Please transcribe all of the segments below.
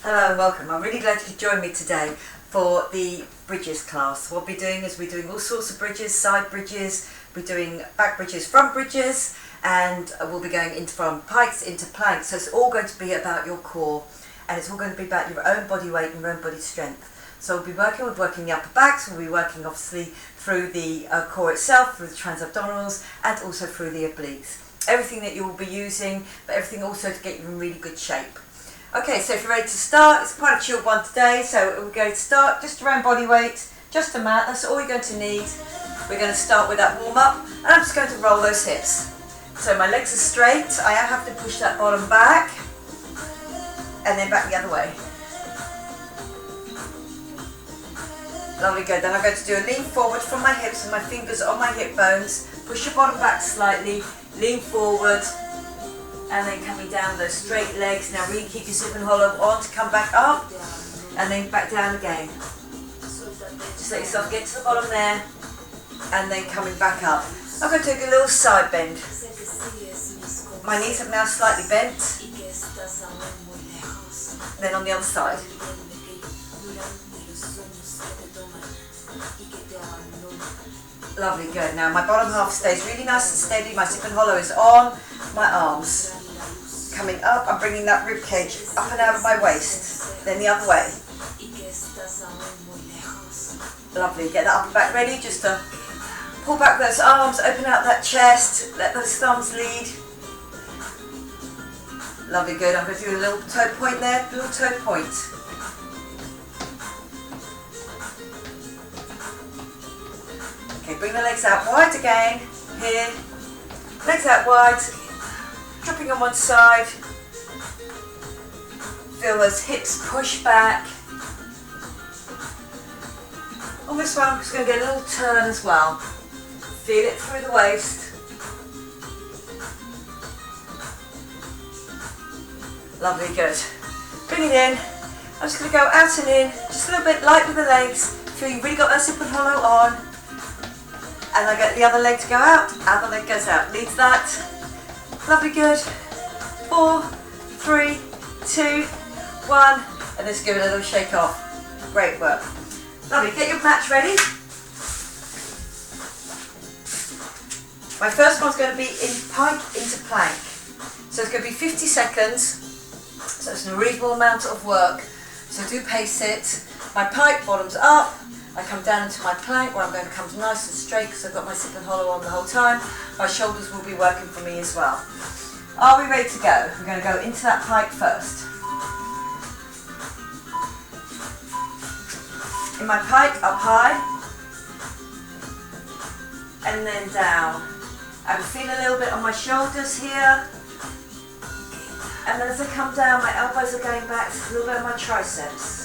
Hello and welcome. I'm really glad you could join me today for the bridges class. What we'll be doing is we're doing all sorts of bridges, side bridges, we're doing back bridges, front bridges, and we'll be going into from pikes into planks. So it's all going to be about your core, and it's all going to be about your own body weight and your own body strength. So we'll be working the upper backs, we'll be working obviously through the core itself, through the transabdominals, and also through the obliques. Everything that you will be using, but everything also to get you in really good shape. Okay, so if you're ready to start, it's quite a chilled one today, so we're going to start just around body weight, just a mat, that's all you're going to need. We're going to start with that warm up, and I'm just going to roll those hips. So my legs are straight, I have to push that bottom back, and then back the other way. Lovely, good. Then I'm going to do a lean forward from my hips with my fingers on my hip bones, push your bottom back slightly, lean forward, and then coming down with those straight legs. Now really keep your zip and hollow on to come back up, and then back down again. Just let yourself get to the bottom there, and then coming back up. I'm going to take a little side bend. My knees have now slightly bent. Then on the other side. Lovely, good. Now my bottom half stays really nice and steady. My zip and hollow is on. My arms coming up. I'm bringing that rib cage up and out of my waist. Then the other way. Lovely. Get that upper back ready. Just to pull back those arms, open out that chest. Let those thumbs lead. Lovely, good. I'm going to do a little toe point there. Little toe point. Okay, bring the legs out wide again. Here. Legs out wide. Dropping on one side. Feel those hips push back. On this one, I'm just going to get a little turn as well. Feel it through the waist. Lovely, good. Bring it in. I'm just going to go out and in, just a little bit light with the legs. Feel you've really got that zip and hollow on. And I get the other leg to go out, other leg goes out. Leads that. Lovely, good. 4, 3, 2, 1. And let's give it a little shake off. Great work. Lovely, get your mats ready. My first one's going to be in pike into plank. So it's going to be 50 seconds. So it's a reasonable amount of work. So do pace it. My pike, bottoms up. I come down into my plank where I'm going to come nice and straight because I've got my zip and hollow on the whole time. My shoulders will be working for me as well. Are we ready to go? We're going to go into that pike first. In my pike, up high. And then down. I can feel a little bit on my shoulders here. And then as I come down, my elbows are going back, a little bit of my triceps.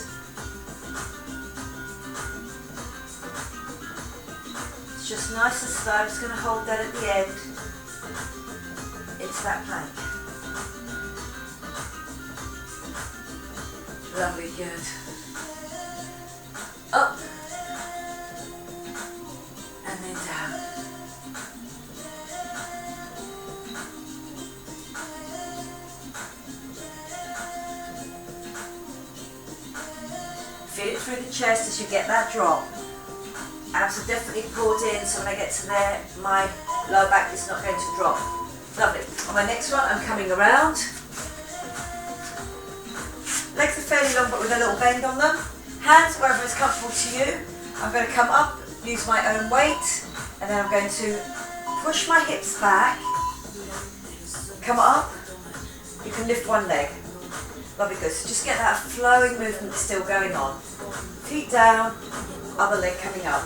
It's just nice and slow. I'm just going to hold that at the end. It's that plank. Lovely, good. Up. And then down. Feel it through the chest as you get that drop. Abs are definitely pulled in, so when I get to there, my lower back is not going to drop. Lovely. On my next one, I'm coming around. Legs are fairly long, but with a little bend on them. Hands wherever is comfortable to you. I'm going to come up, use my own weight, and then I'm going to push my hips back. Come up. You can lift one leg. Lovely, good. So just get that flowing movement still going on. Feet down, other leg coming up.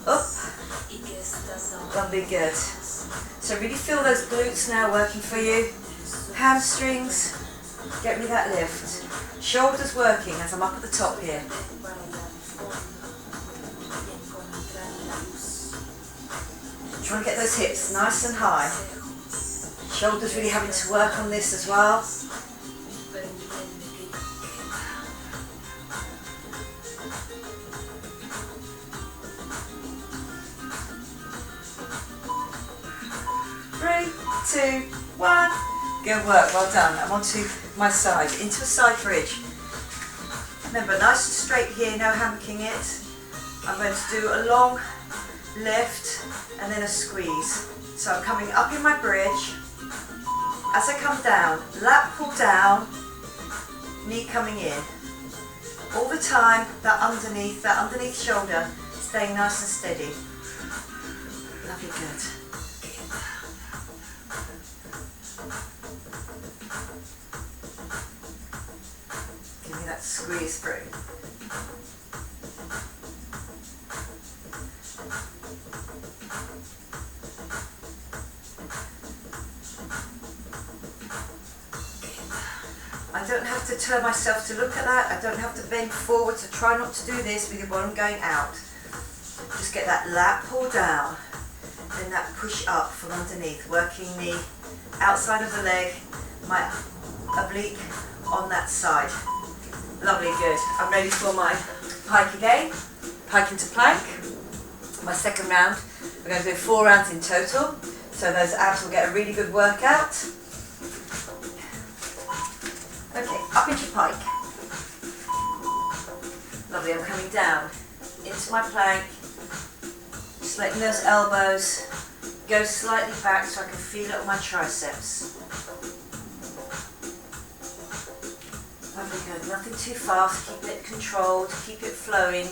Up. Lovely, good. So really feel those glutes now working for you. Hamstrings, get me that lift. Shoulders working as I'm up at the top here. Try and get those hips nice and high. Shoulders really having to work on this as well. Three, two, one. Good work, well done. I'm onto my side, into a side bridge. Remember, nice and straight here, no hammocking it. I'm going to do a long lift and then a squeeze. So I'm coming up in my bridge. As I come down, lat pull down, knee coming in. All the time, that underneath shoulder, staying nice and steady. Lovely, good. Give me that squeeze through. I don't have to turn myself to look at that. I don't have to bend forward, so try not to do this with your bottom going out. Just get that lat pull down, then that push up from underneath, working the outside of the leg, my oblique on that side. Lovely, good. I'm ready for my pike again. Pike into plank. My second round. We're going to do 4 rounds in total, so those abs will get a really good workout. Okay, up into pike. Lovely, I'm coming down into my plank, just letting those elbows go slightly back so I can feel it on my triceps. Lovely, good. Nothing too fast, keep it controlled, keep it flowing.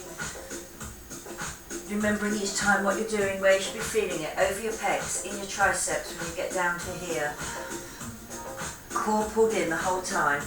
Remembering each time what you're doing, where you should be feeling it, over your pecs, in your triceps when you get down to here. Core pulled in the whole time.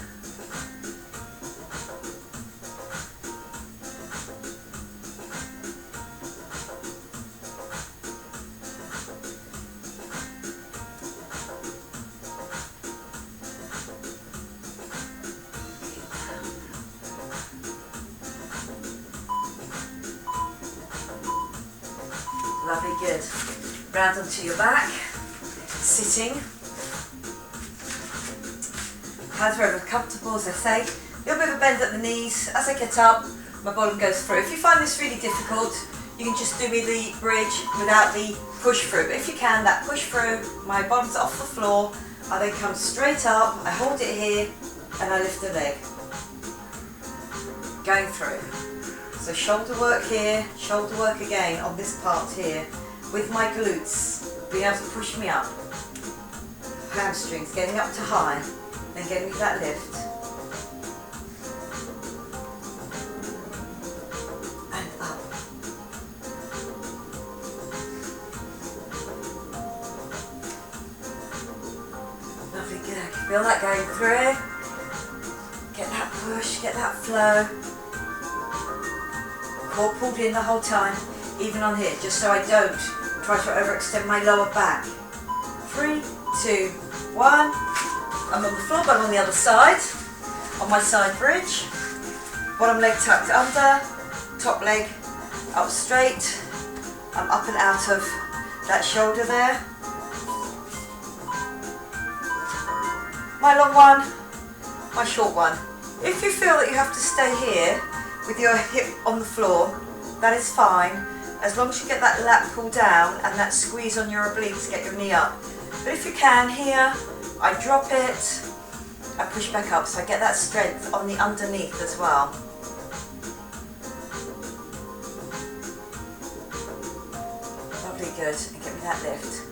Lovely, good. Round onto your back, sitting. Hands wherever comfortable, as I say. A little bit of a bend at the knees. As I get up, my bottom goes through. If you find this really difficult, you can just do me the bridge without the push through. But if you can, that push through, my bottom's off the floor, I then come straight up, I hold it here, and I lift the leg. Going through. So shoulder work here, shoulder work again on this part here, with my glutes, being able to push me up. Hamstrings, getting up to high, then getting me that lift. And up. Lovely, good. Feel that going through. Get that push, get that flow. Core pulled in the whole time, even on here, just so I don't try to overextend my lower back. 3, 2, 1. I'm on the floor, but I'm on the other side, on my side bridge. Bottom leg tucked under, top leg up straight. I'm up and out of that shoulder there. My long one, my short one. If you feel that you have to stay here, with your hip on the floor, that is fine, as long as you get that lat pull down and that squeeze on your obliques, get your knee up. But if you can, here, I drop it, I push back up, so I get that strength on the underneath as well. Lovely, good, and get me that lift.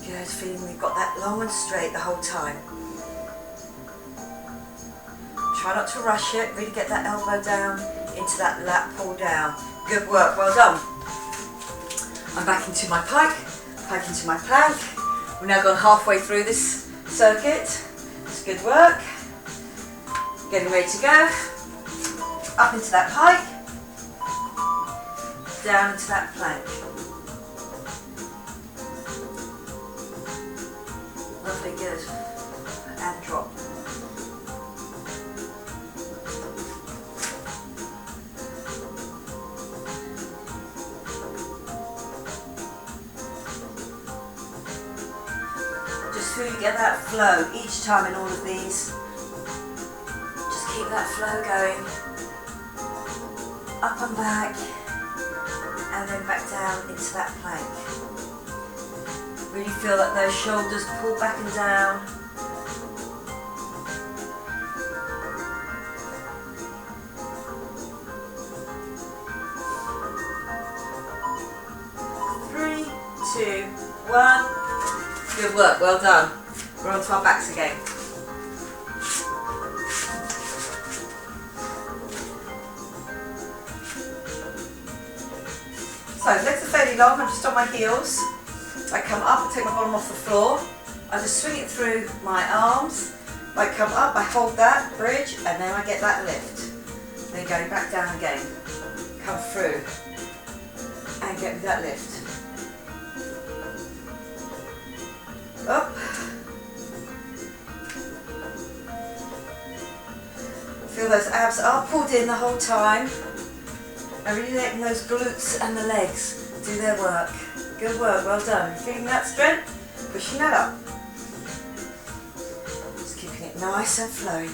Good, feeling we've got that long and straight the whole time. Try not to rush it, really get that elbow down into that lat pull down. Good work, well done. I'm back into my pike into my plank. We've now gone halfway through this circuit. It's good work. Getting ready to go. Up into that pike, down into that plank. Lovely, good. And drop. Just feel you get that flow each time in all of these. keep that flow going. Up and back, and then back down into that plank. Really feel that those shoulders pull back and down. Three, two, one. Good work, well done. We're onto our backs again. So legs are fairly long, I'm just on my heels. I come up, I take my bottom off the floor. I just swing it through my arms. I come up, I hold that bridge, and then I get that lift. Then going back down again. Come through and get me that lift. Up. Feel those abs are pulled in the whole time. And really letting those glutes and the legs do their work. Good work, well done. Feeling that strength? Pushing that up. Just keeping it nice and flowing.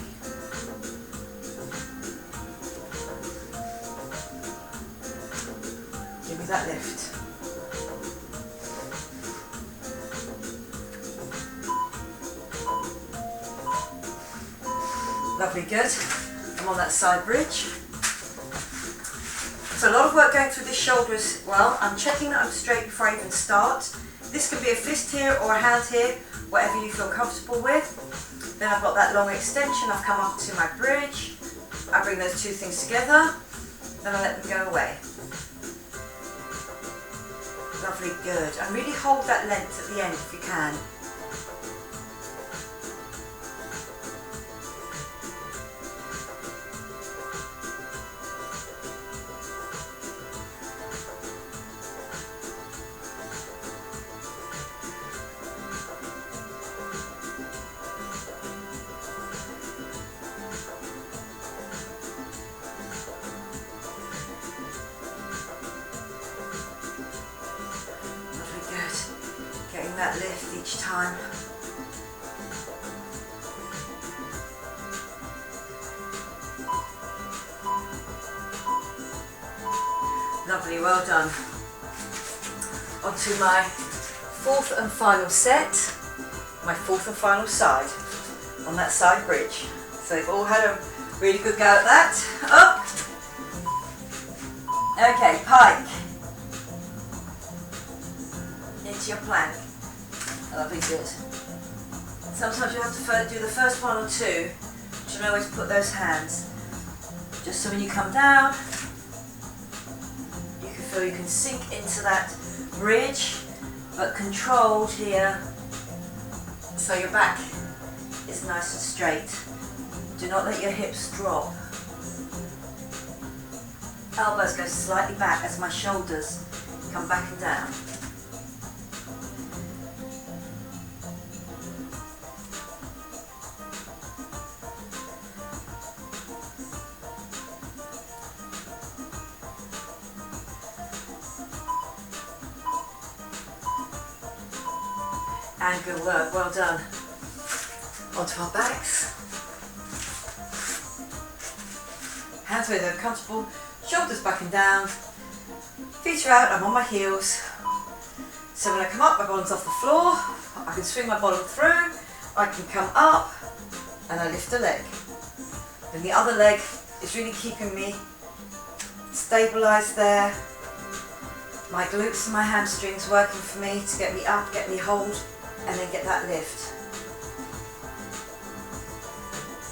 Give me that lift. Lovely, good. I'm on that side bridge. So a lot of work going through the shoulder as well. I'm checking that I'm straight before I even start. This could be a fist here or a hand here, whatever you feel comfortable with. Then I've got that long extension. I've come up to my bridge. I bring those two things together. Then I let them go away. Lovely, good. And really hold that length at the end if you can. That lift each time. Lovely, well done. Onto my fourth and final set, my fourth and final side on that side bridge. So they've all had a really good go at that. Up. Okay, pike. Into your plank. Lovely, good. Sometimes you have to do the first one or two to know where to put those hands. Just so when you come down, you can feel you can sink into that bridge, but controlled here, so your back is nice and straight. Do not let your hips drop. Elbows go slightly back as my shoulders come back and down. And good work, well done. Onto our backs. Hands where they're comfortable, shoulders back and down, feet are out, I'm on my heels. So when I come up, my bottom's off the floor, I can swing my bottom through, I can come up, and I lift a leg. And the other leg is really keeping me stabilised there. My glutes and my hamstrings working for me to get me up, get me hold, and then get that lift.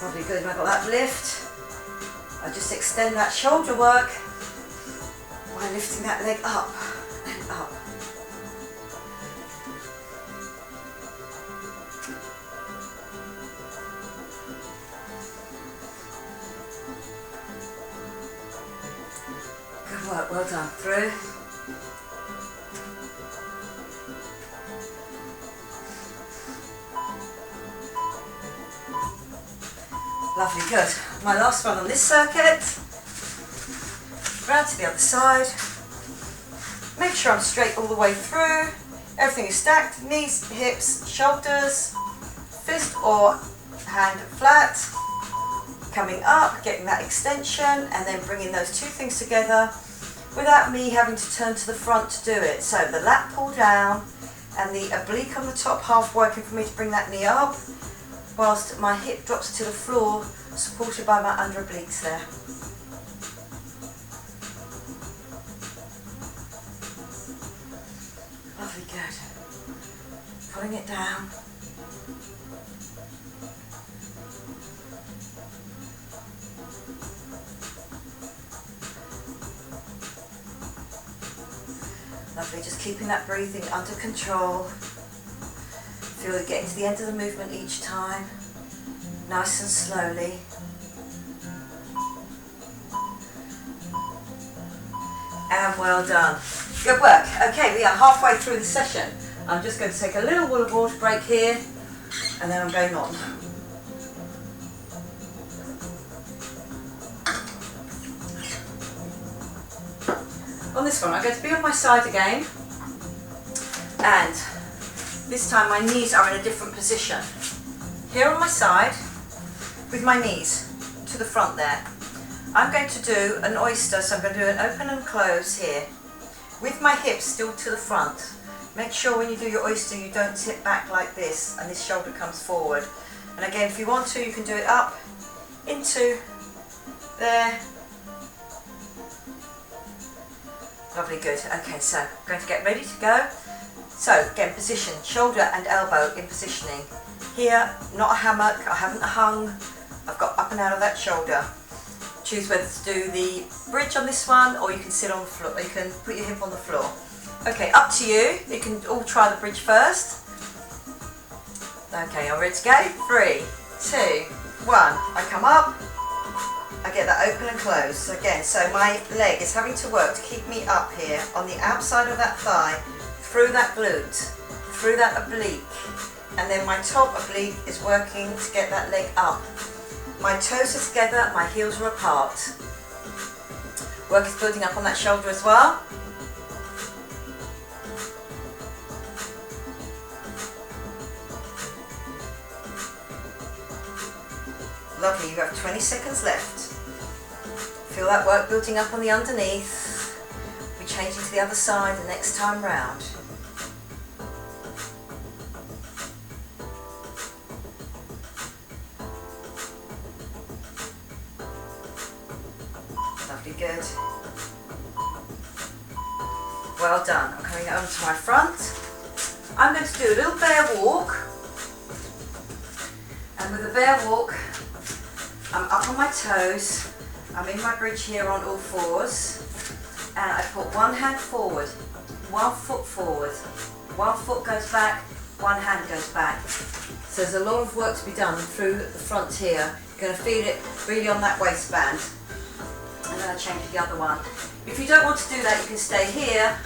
Lovely, good. When I've got that lift, I just extend that shoulder work by lifting that leg up and up. Good work, well done. Through. Lovely, good. My last one on this circuit. Round to the other side. Make sure I'm straight all the way through. Everything is stacked. Knees, hips, shoulders, fist or hand flat. Coming up, getting that extension, and then bringing those two things together without me having to turn to the front to do it. So the lat pull down and the oblique on the top half working for me to bring that knee up, whilst my hip drops to the floor, supported by my under obliques there. Lovely, good. Pulling it down. Lovely, just keeping that breathing under control. Feel it getting to the end of the movement each time, nice and slowly. And well done. Good work. Okay, we are halfway through the session. I'm just going to take a little water break here, and then I'm going on. On this one, I'm going to be on my side again, and this time my knees are in a different position. Here on my side, with my knees to the front there. I'm going to do an oyster, so I'm going to do an open and close here, with my hips still to the front. Make sure when you do your oyster you don't tip back like this, and this shoulder comes forward. And again, if you want to, you can do it up, into, there. Lovely, good. Okay, so I'm going to get ready to go. So again, position, shoulder and elbow in positioning. Here, not a hammock, I haven't hung, I've got up and out of that shoulder. Choose whether to do the bridge on this one, or you can sit on the floor, you can put your hip on the floor. Okay, up to you. You can all try the bridge first. Okay, I'm ready to go. 3, 2, 1. I come up, I get that open and close. So again, so my leg is having to work to keep me up here on the outside of that thigh, through that glute, through that oblique, and then my top oblique is working to get that leg up. My toes are together, my heels are apart. Work is building up on that shoulder as well. Lovely, you have 20 seconds left. Feel that work building up on the underneath. We're changing to the other side the next time round. Lovely, good. Well done. I'm coming onto my front. I'm going to do a little bear walk. And with a bear walk, I'm up on my toes. I'm in my bridge here on all fours, and I put one hand forward, 1 foot forward, 1 foot goes back, 1 hand goes back. So there's a lot of work to be done through the front here. You're going to feel it really on that waistband, and then I change to the other one. If you don't want to do that, you can stay here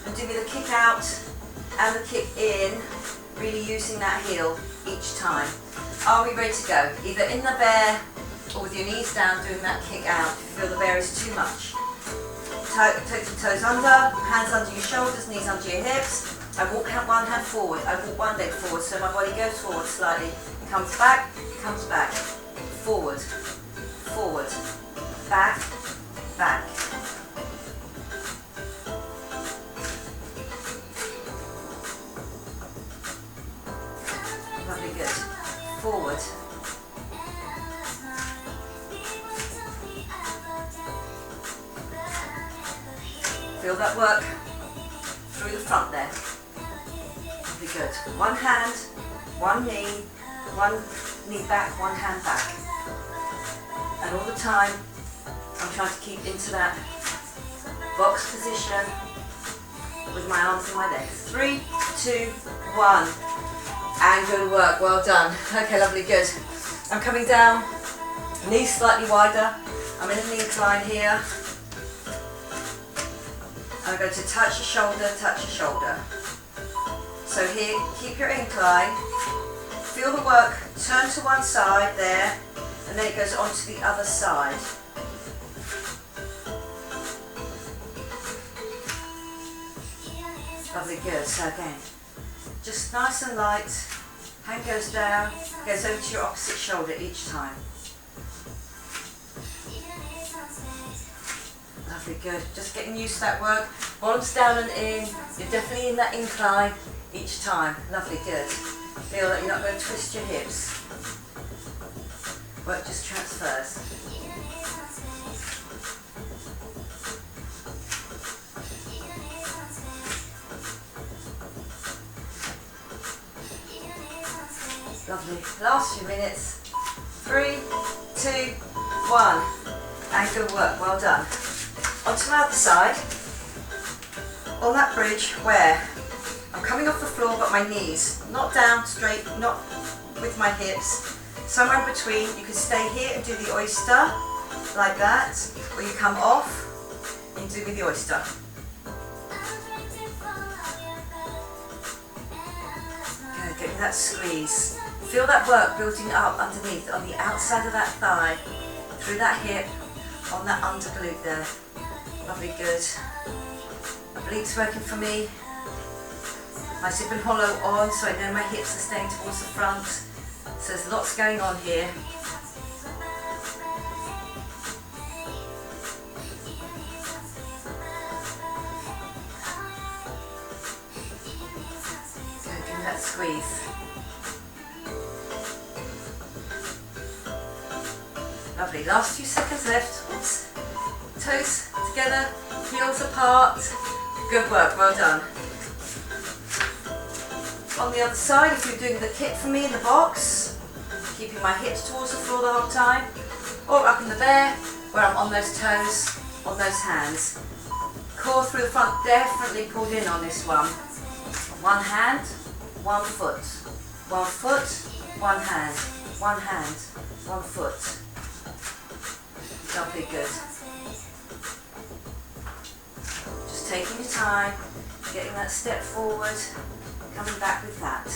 and do the kick out and the kick in, really using that heel each time. Are we ready to go? Either in the bear, or with your knees down doing that kick out if you feel the bear is too much. Take the toes under, hands under your shoulders, knees under your hips. I walk one hand forward, I walk one leg forward, so my body goes forward slightly. It comes back, forward, forward, back, back. Lovely, good. Forward. Feel that work through the front there. Really good. One hand, one knee back, one hand back. And all the time, I'm trying to keep into that box position with my arms and my legs. 3, 2, 1. And good work, well done. Okay, lovely, good. I'm coming down, knees slightly wider. I'm in an incline here. I'm going to touch your shoulder, touch your shoulder. So here, keep your incline, feel the work, turn to one side there, and then it goes on to the other side. Lovely, good. So again, just nice and light, hand goes down, goes over to your opposite shoulder each time. Lovely, good. Just getting used to that work. Bottoms down and in. You're definitely in that incline each time. Lovely, good. Feel that you're not going to twist your hips. Work just transfers. Lovely. Last few minutes. 3, 2, 1. And good work. Well done. Onto my other side. On that bridge where I'm coming off the floor but my knees not down straight, not with my hips. Somewhere in between. You can stay here and do the oyster like that, or you come off and do with the oyster. Good. Get me that squeeze. Feel that work building up underneath on the outside of that thigh, through that hip, on that under glute there. Lovely, good. Obliques working for me. My zip and hollow on, so I know my hips are staying towards the front. So there's lots going on here. Good, give me that squeeze. Lovely, last few seconds left. Oops. Toes together, heels apart. Good work, well done. On the other side, if you're doing the kit for me in the box, keeping my hips towards the floor the whole time, or up in the bear, where I'm on those toes, on those hands. Core through the front, definitely pulled in on this one. One hand, one foot. One foot, one hand. One hand, one foot. Lovely, good. Just taking your time, getting that step forward, coming back with that.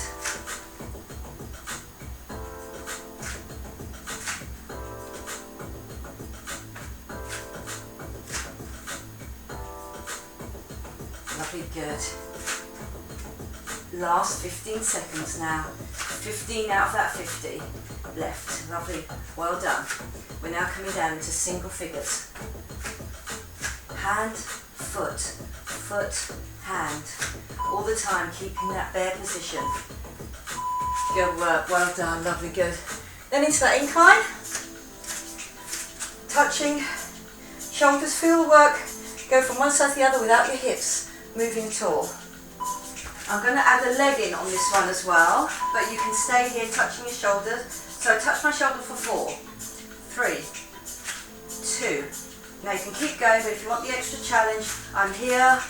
Lovely, good. Last 15 seconds now. 15 out of that 50 left. Lovely, well done. We're now coming down into single figures. Hand, foot, foot, hand. All the time keeping that bare position. Good work, well done, lovely, good. Then into that incline. Touching shoulders, feel the work. Go from one side to the other without your hips moving at all. I'm going to add a leg in on this one as well, but you can stay here touching your shoulders. So I touch my shoulder for 4, 3, 2. Now you can keep going, but if you want the extra challenge, I'm here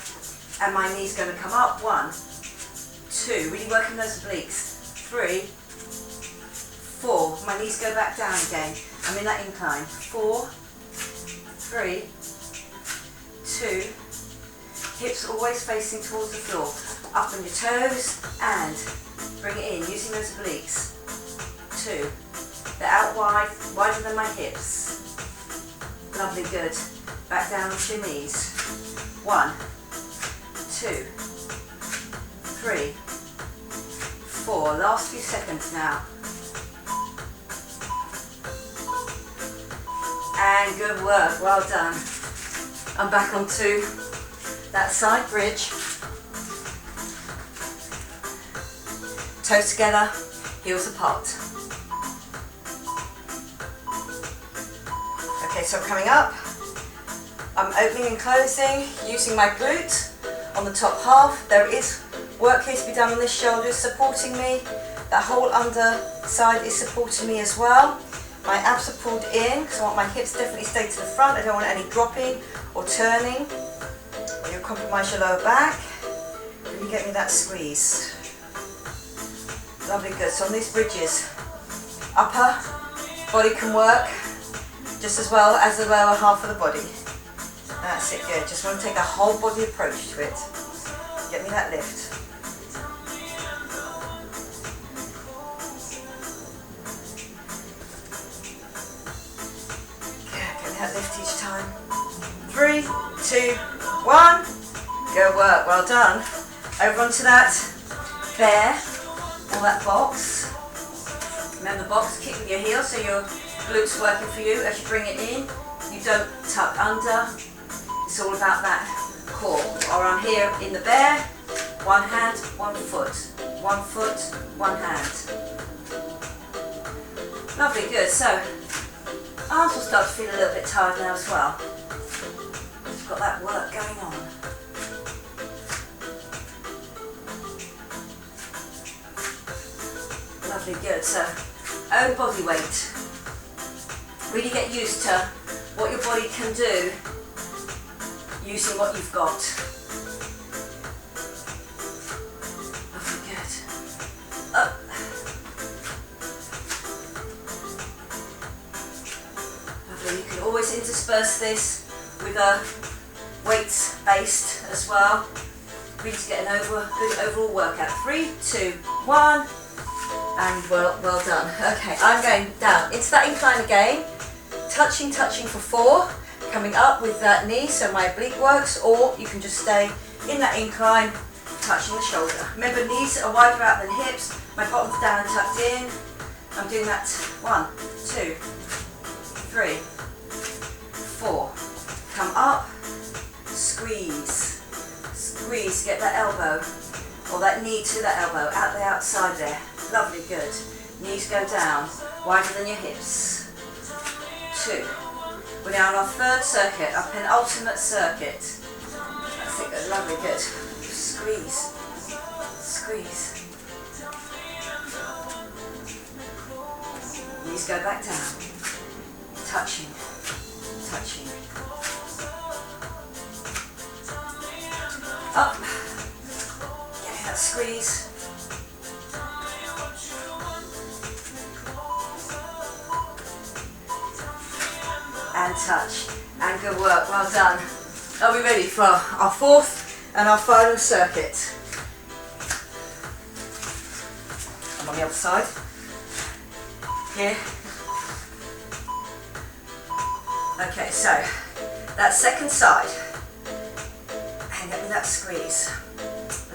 and my knee's going to come up. 1, 2, really working those obliques. 3, 4, my knees go back down again. I'm in that incline. 4, 3, 2, hips always facing towards the floor. Up on your toes and bring it in, using those obliques. 2, they're out wide, wider than my hips. Lovely, good. Back down onto your knees. 1, 2, 3, 4. Last few seconds now. And good work, well done. I'm back onto that side bridge. Toes together, heels apart. Okay, so I'm coming up. I'm opening and closing, using my glute on the top half. There is work here to be done on this shoulder, supporting me. That whole underside is supporting me as well. My abs are pulled in, because I want my hips definitely stay to the front. I don't want any dropping or turning. You'll compromise your lower back. And you get me that squeeze. Lovely, good. So on these bridges, upper body can work just as well as the lower half of the body. That's it, good. Just want to take a whole body approach to it. Get me that lift. Get me that lift each time. 3, 2, 1. Good work, well done. Over onto that bear. Or that box. Remember the box, kick with your heels so your glutes working for you as you bring it in. You don't tuck under. It's all about that core. Or I'm here in the bear, one hand, one foot, one hand. Lovely, good. So arms will start to feel a little bit tired now as well. We've got that work going on. Lovely, good. So own body weight. Really get used to what your body can do using what you've got. Lovely, good. Up. Lovely, you can always intersperse this with a weights based as well. Really to get an good overall workout. 3, 2, 1, and well done. Okay, I'm going down into that incline again. Touching for 4, coming up with that knee so my oblique works, or you can just stay in that incline, touching the shoulder. Remember, knees are wider out than hips, my bottom's down and tucked in. I'm doing that 1, 2, 3, 4. Come up, squeeze, squeeze, get that elbow, or that knee to that elbow, out the outside there. Lovely, good. Knees go down, wider than your hips. 2. We're now on our 3rd circuit, our penultimate circuit. That's it, good, lovely, good. Squeeze, squeeze. Knees go back down. Touching, touching. Up. Getting that squeeze. And touch, and good work, well done. Are we ready for our 4th and our final circuit? I'm on the other side. Here. Okay, so that second side. Hang up with that squeeze.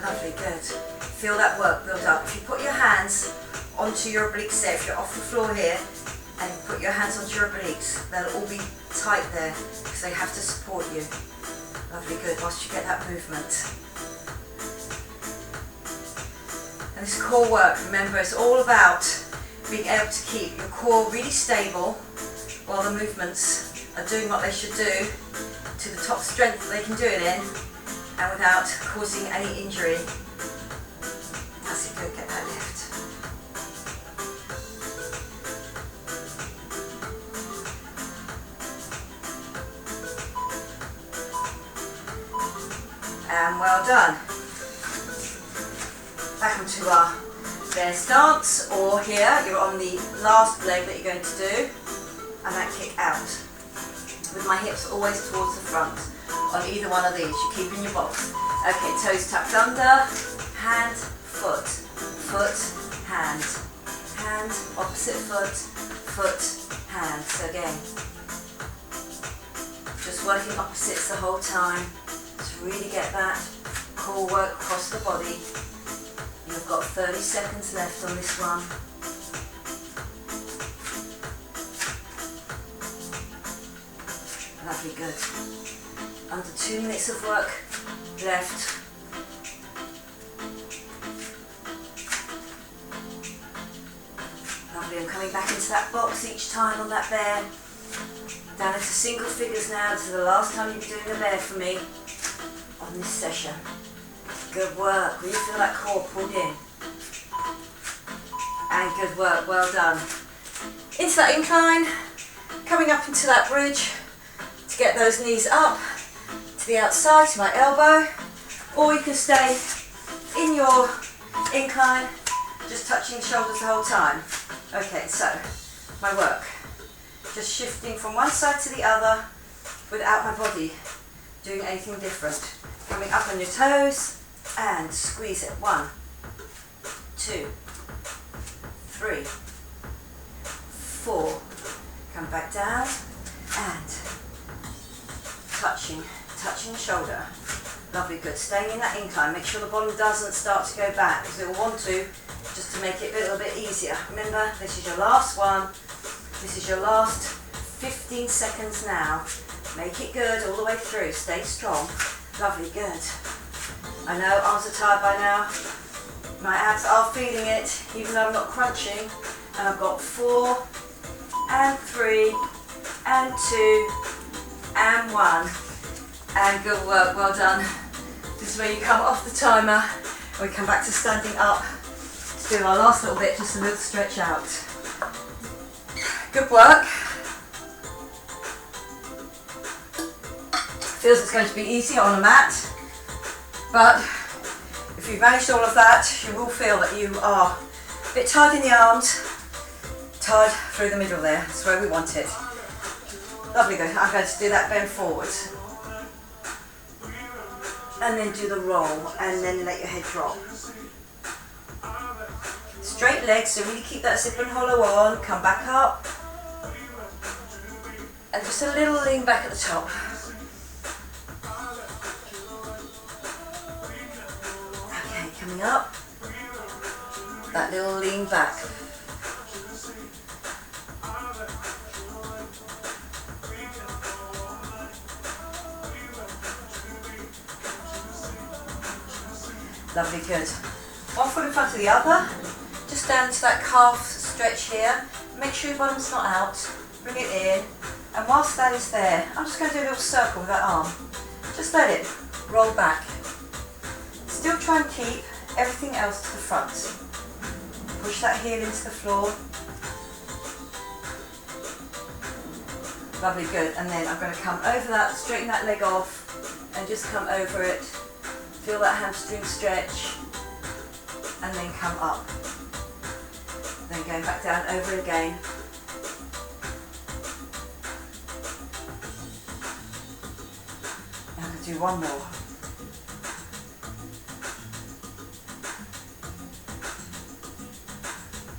Lovely, good. Feel that work build up. If you put your hands onto your obliques there, if you're off the floor here, and put your hands onto your obliques, they'll all be tight there because they have to support you. Lovely, good, whilst you get that movement. And this core work, remember, it's all about being able to keep your core really stable while the movements are doing what they should do to the top strength that they can do it in, and without causing any injury. That's it, good, get that lift. And well done. Back onto our bear stance, or here you're on the last leg that you're going to do, and that kick out. With my hips always towards the front on either one of these. You're keeping your box. Okay, toes tucked under, hand, foot, foot, hand, hand, opposite foot, foot, hand. So again, just working opposites the whole time. Really get that core work across the body. You've got 30 seconds left on this one. Lovely, good. Under 2 minutes of work left. Lovely, I'm coming back into that box each time on that bear. Down into single figures now. This is the last time you'll be doing a bear for me on this session. Good work. Will you feel that core pulled in? And good work, well done. Into that incline, coming up into that bridge to get those knees up to the outside, to my elbow, or you can stay in your incline, just touching the shoulders the whole time. Okay, so my work, just shifting from one side to the other without my body doing anything different. Coming up on your toes and squeeze it. 1, 2, 3, 4. Come back down and touching the shoulder. Lovely, good. Staying in that incline. Make sure the bottom doesn't start to go back because it will want to, just to make it a little bit easier. Remember, this is your last one. This is your last 15 seconds now. Make it good all the way through. Stay strong. Lovely, good. I know arms are tired by now. My abs are feeling it, even though I'm not crunching. And I've got 4 and 3 and 2 and 1. And good work, well done. This is where you come off the timer and we come back to standing up to do our last little bit, just a little stretch out. Good work. Feels it's going to be easier on a mat, but if you've managed all of that, you will feel that you are a bit tired in the arms, tired through the middle there. That's where we want it. Lovely, good. I'm going to do that bend forward. And then do the roll, and then let your head drop. Straight legs, so really keep that zip and hollow on. Come back up. And just a little lean back at the top. Coming up, that little lean back. Lovely, good. One foot in front of the other, just down to that calf stretch here. Make sure your bottom's not out, bring it in, and whilst that is there, I'm just going to do a little circle with that arm. Just let it roll back. Still try and keep everything else to the front. Push that heel into the floor. Lovely, good. And then I'm going to come over that, straighten that leg off, and just come over it. Feel that hamstring stretch, and then come up. Then going back down over again. And I'm going to do one more.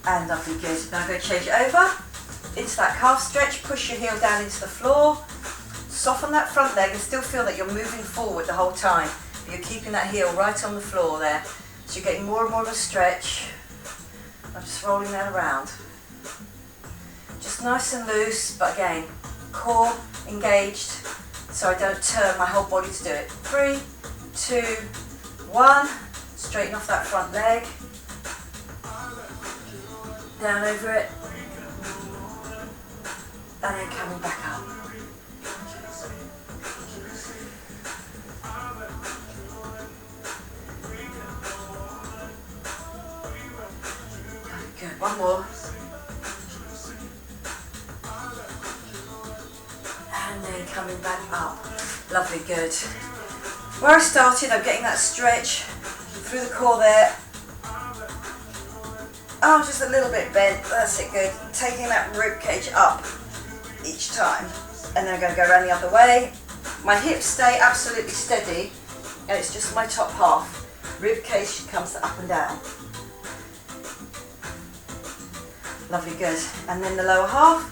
And lovely, good. Now I'm going to change it over into that calf stretch. Push your heel down into the floor. Soften that front leg and still feel that you're moving forward the whole time. But you're keeping that heel right on the floor there. So you're getting more and more of a stretch. I'm just rolling that around. Just nice and loose, but again, core engaged so I don't turn my whole body to do it. 3, 2, 1. Straighten off that front leg. Down over it, and then coming back up. Good, one more. And then coming back up. Lovely, good. Where I started, I'm getting that stretch through the core there. Oh, just a little bit bent, that's it, good. Taking that rib cage up each time. And then I'm going to go around the other way. My hips stay absolutely steady, and it's just my top half. Rib cage comes up and down. Lovely, good. And then the lower half.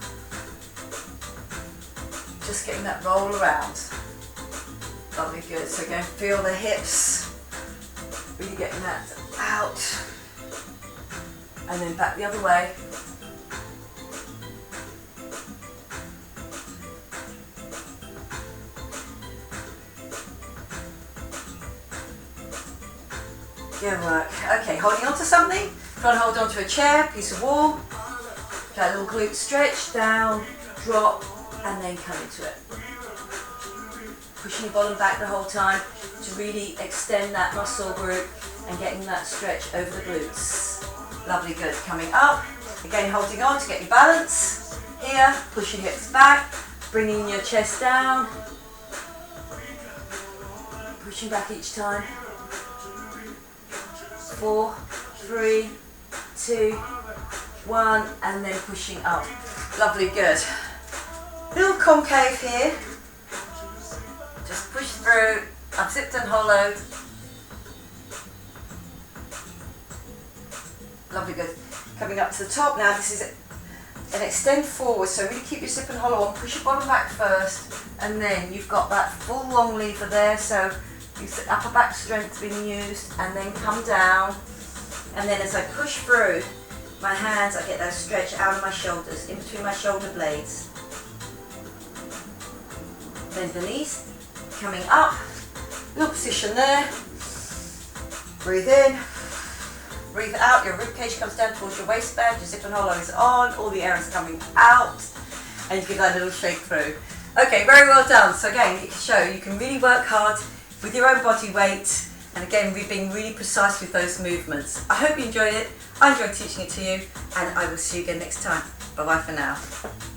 Just getting that roll around. Lovely, good. So again, feel the hips. Really getting that out. And then back the other way. Good work. Okay, holding on to something. Try and hold on to a chair, piece of wall. That little glute stretch, down, drop, and then come into it. Pushing your bottom back the whole time to really extend that muscle group and getting that stretch over the glutes. Lovely, good. Coming up, again holding on to get your balance. Here, push your hips back, bringing your chest down. Pushing back each time. 4, 3, 2, 1, and then pushing up. Lovely, good. Little concave here. Just push through. I've zipped and hollowed. Lovely, good. Coming up to the top now, this is an extend forward, so really keep your zip and hollow on, push your bottom back first, and then you've got that full long lever there, so use the upper back strength being used, and then come down, and then as I push through my hands, I get that stretch out of my shoulders, in between my shoulder blades. Bend the knees, coming up, your position there. Breathe in, breathe out, your ribcage comes down towards your waistband, your zip and hollow is on, all the air is coming out, and you give that little shake through. Okay, very well done. So again, it can show you can really work hard with your own body weight, and again, we're being really precise with those movements. I hope you enjoyed it. I enjoyed teaching it to you, and I will see you again next time. Bye bye for now.